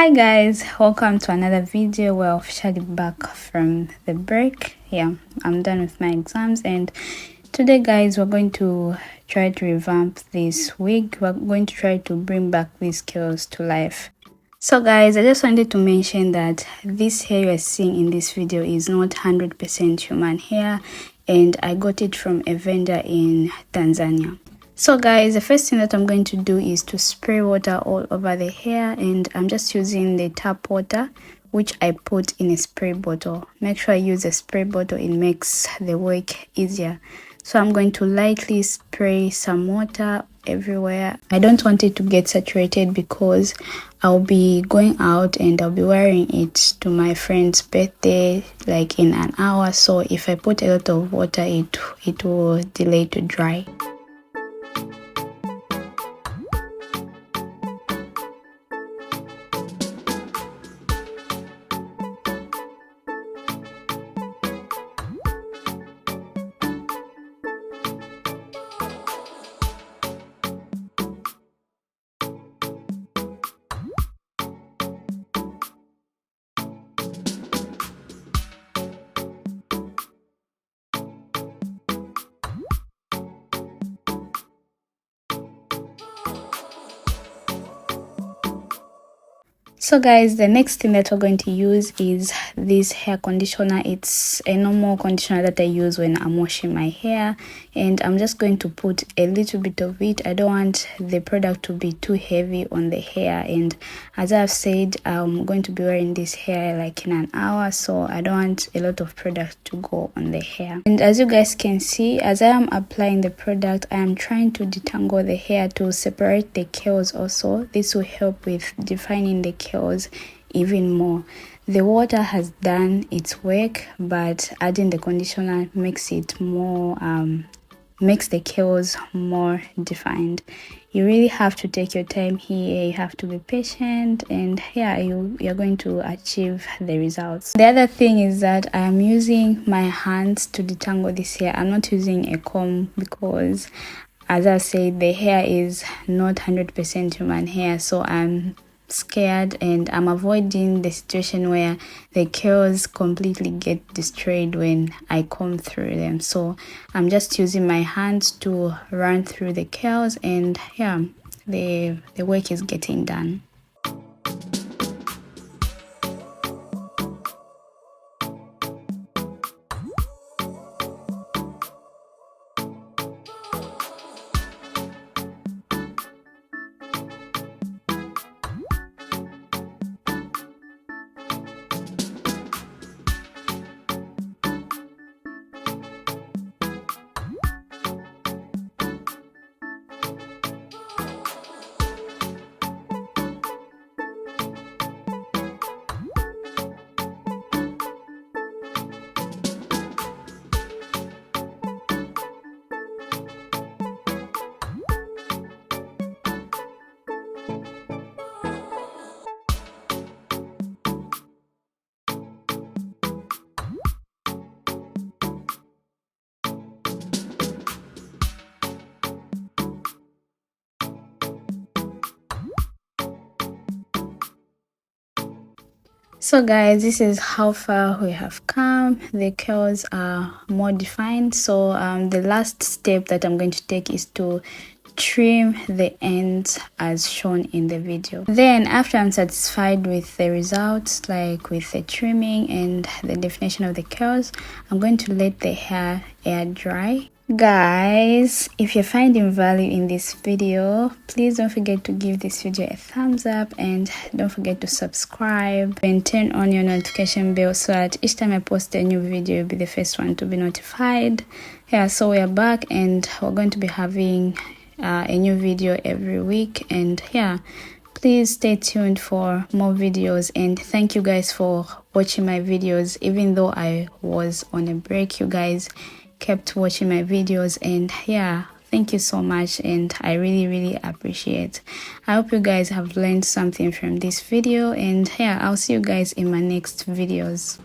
Hi guys, welcome to another video. We're officially back from the break. I'm done with my exams, and today guys we're going to try to revamp this wig. We're going to try to bring back these curls to life. So guys, I just wanted to mention that this hair you're seeing in this video is not 100% human hair, and I got it from a vendor in Tanzania. So guys, the first thing that I'm going to do is to spray water all over the hair, and I'm just using the tap water which I put in a spray bottle. Make sure I use a spray bottle, it makes the work easier. So I'm going to lightly spray some water everywhere. I don't want it to get saturated because I'll be going out and I'll be wearing it to my friend's birthday like in an hour. So if I put a lot of water, it will delay to dry. So guys, the next thing that we're going to use is this hair conditioner. It's a normal conditioner that I use when I'm washing my hair, and I'm just going to put a little bit of it. I don't want the product to be too heavy on the hair, and as I've said, I'm going to be wearing this hair like in an hour, so I don't want a lot of product to go on the hair. And as you guys can see, as I am applying the product, I am trying to detangle the hair to separate the curls also. This will help with defining the curls even more. The water has done its work, but adding the conditioner makes it more makes the curls more defined. You really have to take your time here, you have to be patient, and you're going to achieve the results. The other thing is that I am using my hands to detangle this hair. I'm not using a comb because, as I said, the hair is not 100% human hair, so I'm scared and I'm avoiding the situation where the curls completely get destroyed when I comb through them. So I'm just using my hands to run through the curls, and the work is getting done. So guys, this is how far we have come. The curls are more defined. So the last step that I'm going to take is to trim the ends as shown in the video. Then after I'm satisfied with the results, like with the trimming and the definition of the curls, I'm going to let the hair air dry. Guys, if you're finding value in this video, please don't forget to give this video a thumbs up, and don't forget to subscribe and turn on your notification bell so that each time I post a new video, you'll be the first one to be notified. So we are back, and we're going to be having a new video every week, and please stay tuned for more videos. And thank you guys for watching my videos. Even though I was on a break, you guys kept watching my videos, and thank you so much, and I really appreciate. I hope you guys have learned something from this video, and I'll see you guys in my next videos.